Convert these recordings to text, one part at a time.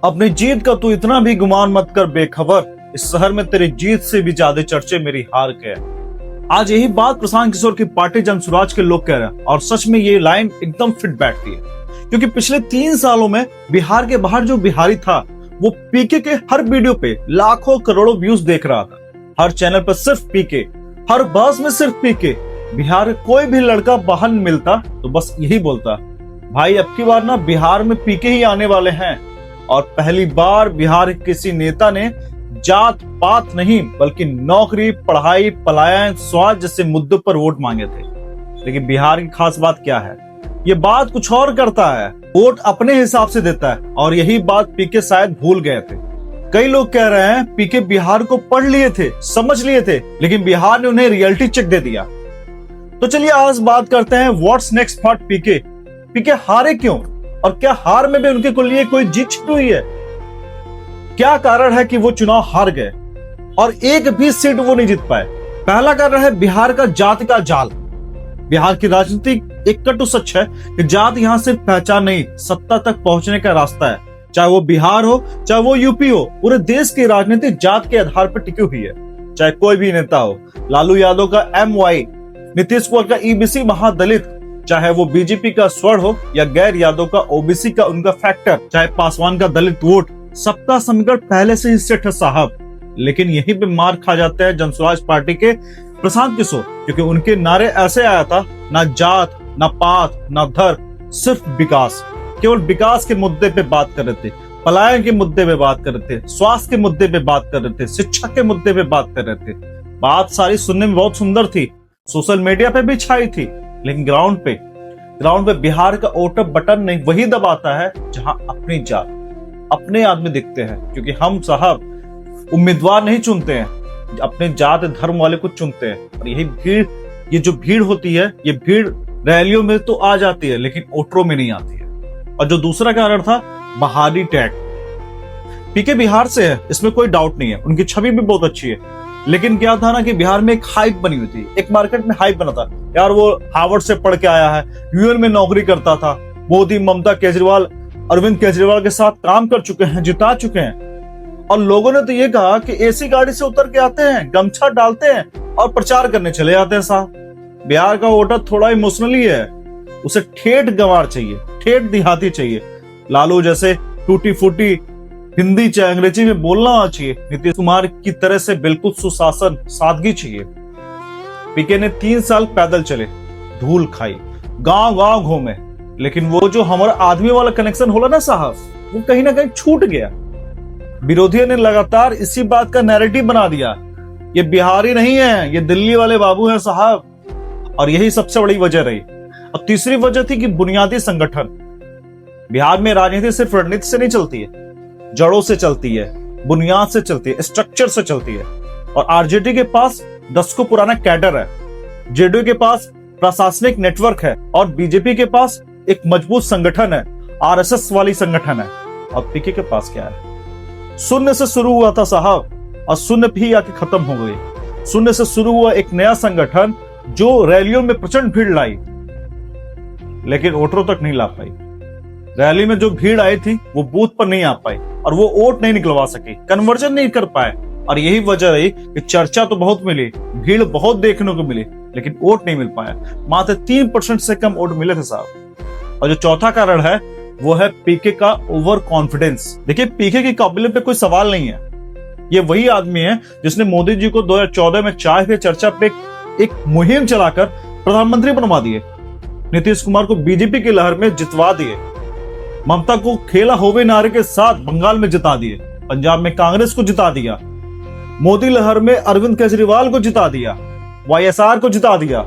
अपनी जीत का तू इतना भी गुमान मत कर बेखबर, इस शहर में तेरी जीत से भी ज्यादा चर्चे मेरी हार के है। आज यही बात प्रशांत किशोर की पार्टी जनसुराज के लोग कह रहे हैं और सच में ये लाइन एकदम फिट बैठती है, क्योंकि पिछले 3 सालों में बिहार के बाहर जो बिहारी था वो पीके के हर वीडियो पे लाखों करोड़ों व्यूज देख रहा था। हर चैनल पर सिर्फ पीके, हर बस में सिर्फ पीके। बिहार का कोई भी लड़का बाहर मिलता तो बस यही बोलता, भाई अब की बार ना बिहार में पीके ही आने वाले हैं। और पहली बार बिहार के किसी नेता ने जात पात नहीं बल्कि नौकरी, पढ़ाई, पलायन, स्वास्थ्य जैसे मुद्दों पर वोट मांगे थे। लेकिन बिहार की खास बात क्या है, ये बात कुछ और करता है, वोट अपने हिसाब से देता है। और यही बात पीके शायद भूल गए थे। कई लोग कह रहे हैं पीके बिहार को पढ़ लिए थे, समझ लिए थे, लेकिन बिहार ने उन्हें रियलिटी चेक दे दिया। तो चलिए आज बात करते हैं व्हाट्स नेक्स्ट फॉर पीके। पीके हारे क्यों, और क्या हार में भी उनके लिए कोई जीत छिपी हुई है? क्या कारण है कि वो चुनाव हार गए और एक भी सीट वो नहीं जीत पाए? पहला कारण है बिहार का जाति का जाल। बिहार की राजनीति एक कटु सच है कि जात यहां सिर्फ पहचान नहीं, सत्ता तक पहुंचने का रास्ता है। चाहे वो बिहार हो, चाहे वो यूपी हो, पूरे देश की राजनीति जात के आधार पर टिकी हुई है। चाहे कोई भी नेता हो, लालू यादव का MY, नीतीश कुमार का EBC महादलित, चाहे वो बीजेपी का स्वर्ण हो या गैर यादव का OBC का उनका फैक्टर, चाहे पासवान का दलित वोट, सबका समीकरण पहले से ही सेट है साहब। लेकिन यहीं पे मार खा जाते हैं जनसुराज पार्टी के प्रशांत किशोर, क्योंकि उनके नारे ऐसे आया था, ना जात, ना पात, ना धर्म, सिर्फ विकास। केवल विकास के मुद्दे पे बात कर रहे थे, पलायन के मुद्दे पे बात कर रहे थे, स्वास्थ्य के मुद्दे पे बात कर रहे थे, शिक्षा के मुद्दे पे बात कर रहे थे। बात सारी सुनने में बहुत सुंदर थी, सोशल मीडिया पे भी छाई थी, लेकिन ग्राउंड पे बिहार का वोटर बटन नहीं वही दबाता है जहां अपनी जात, अपने आदमी दिखते हैं। क्योंकि हम साहब उम्मीदवार नहीं चुनते हैं, अपने जात धर्म वाले को चुनते हैं। और यही भीड़, ये जो भीड़ होती है, ये भीड़ रैलियों में तो आ जाती है लेकिन वोटरों में नहीं आती है। और जो दूसरा कारण था बहाली टैग। पीके बिहार से है, इसमें कोई डाउट नहीं है, उनकी छवि भी बहुत अच्छी है। लेकिन क्या था ना कि बिहार में एक हाइप बनी हुई थी, एक मार्केट में हाइप बना था, यार वो हार्वर्ड से पढ़ के आया है, UN में नौकरी करता था, मोदी, ममता, केजरीवाल, अरविंद केजरीवाल के साथ काम कर चुके हैं, जिता चुके हैं। और लोगों ने तो ये कहा कि AC गाड़ी से उतर के आते हैं, गमछा डालते हैं और प्रचार करने चले जाते हैं। साहब बिहार का वोटर थोड़ा इमोशनली है, उसे ठेठ गंवार चाहिए, ठेठ देहाती चाहिए। लालू जैसे टूटी फूटी हिंदी चाहे अंग्रेजी में बोलना आना चाहिए। नीतीश कुमार की तरह से बिल्कुल सुशासन, सादगी चाहिए। पीके ने 3 साल पैदल चले, धूल खाई, गांव गांव घूमे, लेकिन वो जो हमारा आदमी वाला कनेक्शन होला ना साहब, वो कहीं ना कहीं छूट गया। विरोधियों ने लगातार इसी बात का नैरेटिव बना दिया, ये बिहारी नहीं है, ये दिल्ली वाले बाबू हैं साहब। और यही सबसे बड़ी वजह रही। और तीसरी वजह थी कि बुनियादी संगठन। बिहार में राजनीति सिर्फ रणनीति से नहीं चलती है, जड़ों से चलती है, बुनियाद से चलती है, स्ट्रक्चर से चलती है। और RJD के पास दशकों पुराना कैडर है, JDU के पास प्रशासनिक नेटवर्क है, और बीजेपी के पास एक मजबूत संगठन है, RSS वाली संगठन है। और पीके के पास क्या है? शून्य से शुरू हुआ था साहब, और शून्य भी आके खत्म हो गई। शून्य से शुरू हुआ एक नया संगठन जो रैलियों में प्रचंड भीड़ लाई, लेकिन वोटरों तक नहीं ला पाई। रैली में जो भीड़ आई थी वो बूथ पर नहीं आ पाई, और वो वोट नहीं निकलवा सकी, कन्वर्जन नहीं कर पाए। और यही वजह रही कि चर्चा तो बहुत मिली, भीड़ बहुत देखने को मिली, लेकिन वोट नहीं मिल पाया। मात्र 3% से कम वोट मिले थे साहब। और जो चौथा कारण है वो है पीके का ओवर कॉन्फिडेंस। देखिए पीके की काबिलियत पे कोई सवाल नहीं है। ये वही आदमी है जिसने मोदी जी को 2014 में चाय पे चर्चा पे एक मुहिम चलाकर प्रधानमंत्री बनवा दिए, नीतीश कुमार को बीजेपी की लहर में जितवा दिए, ममता को खेला होवे नारे के साथ बंगाल में जिता दिए, पंजाब में कांग्रेस को जिता दिया, मोदी लहर में अरविंद केजरीवाल को जिता दिया, YSR को जिता दिया।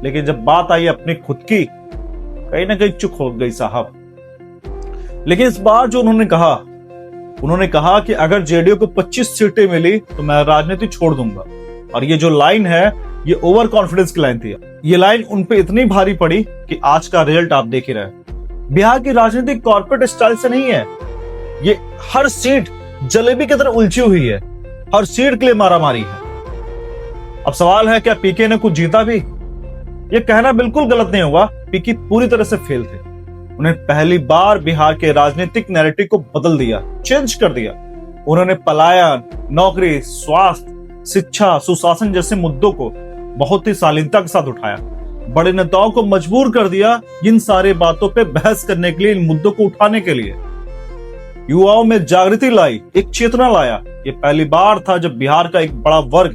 लेकिन जब बात आई अपनी खुद की, कहीं ना कहीं चुप हो गई साहब। लेकिन इस बार जो उन्होंने कहा कि अगर JDU को 25 सीटें मिली तो मैं राजनीति छोड़ दूंगा। और ये जो लाइन है, ये ओवर कॉन्फिडेंस की लाइन थी। ये लाइन उन पे इतनी भारी पड़ी कि आज का रिजल्ट आप देख ही रहे। बिहार की राजनीति कॉर्पोरेट स्टाइल से नहीं है, ये हर सीट जलेबी की तरह उलझी हुई है, हर सीट के लिए मारामारी है। अब सवाल है क्या पीके ने कुछ जीता भी? ये कहना बिल्कुल गलत नहीं होगा, पीके पूरी तरह से फेल थे। उन्हें पहली बार बिहार के राजनीतिक नैरेटिव को बदल दिया, चेंज कर दिया। उन्होंने पलायन, नौकरी, स्वास्थ्य, शिक्षा, सुशासन जैसे मुद्दों को बहुत ही शालीनता के साथ उठाया। बड़े नेताओं को मजबूर कर दिया इन सारे बातों पे बहस करने के लिए, इन मुद्दों को उठाने के लिए। युवाओं में जागृति लाई, एक चेतना लाया। ये पहली बार था जब बिहार का एक बड़ा वर्ग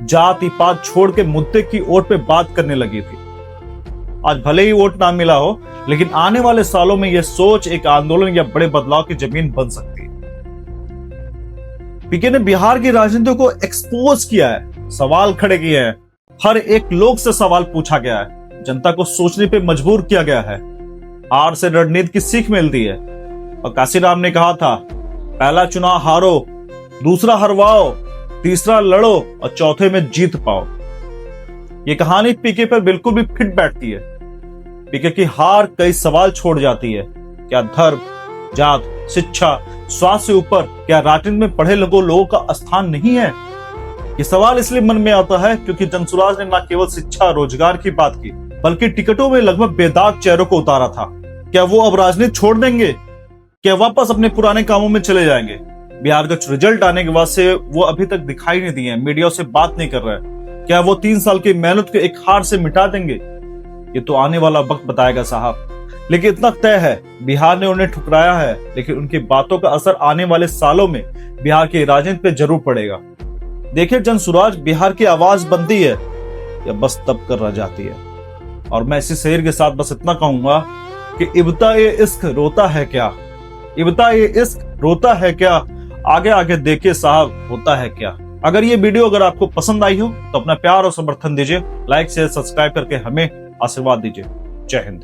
जाति पात छोड़ के मुद्दे की ओर पे बात करने लगी थी। आज भले ही वोट ना मिला हो, लेकिन आने वाले सालों में यह सोच एक आंदोलन या बड़े बदलाव की जमीन बन सकती है। पीके ने बिहार की राजनीति को एक्सपोज किया है, सवाल खड़े किए हैं, हर एक लोग से सवाल पूछा गया है, जनता को सोचने पे मजबूर किया गया है। हार से रणनीति की सीख मिलती है। और काशीराम ने कहा था, पहला चुनाव हारो, दूसरा हरवाओ, तीसरा लड़ो और चौथे में जीत पाओ। ये कहानी पीके पर बिल्कुल भी फिट बैठती है। पीके की हार कई सवाल छोड़ जाती है। क्या धर्म, जात, शिक्षा, स्वास्थ्य से ऊपर क्या राजनीति में पढ़े लोगों का स्थान नहीं है? ये सवाल इसलिए मन में आता है क्योंकि जनसुराज ने न केवल शिक्षा रोजगार की बात की, बल्कि टिकटों में लगभग बेदाग चेहरों को उतारा था। क्या वो अब राजनीति छोड़ देंगे? क्या वापस अपने पुराने कामों में चले जाएंगे? बिहार का रिजल्ट आने के बाद से वो अभी तक दिखाई नहीं दिए, मीडिया से बात नहीं कर रहे। क्या वो 3 साल की मेहनत को एक हार से मिटा देंगे? ये तो आने वाला वक्त बताएगा साहब। लेकिन इतना तय है, बिहार ने उन्हें ठुकराया है, लेकिन उनकी बातों का असर आने वाले सालों में बिहार की राजनीति पे जरूर पड़ेगा। देखिए, जनसुराज बिहार की आवाज बनती है या बस तब कर रह जाती है। और मैं इसी शेर के साथ बस इतना कहूंगा कि इब्ता ये इश्क रोता है क्या, इब्ता ये इश्क रोता है क्या, आगे आगे देखिए साहब होता है क्या। अगर ये वीडियो अगर आपको पसंद आई हो तो अपना प्यार और समर्थन दीजिए, लाइक शेयर सब्सक्राइब करके हमें आशीर्वाद दीजिए। जय हिंद।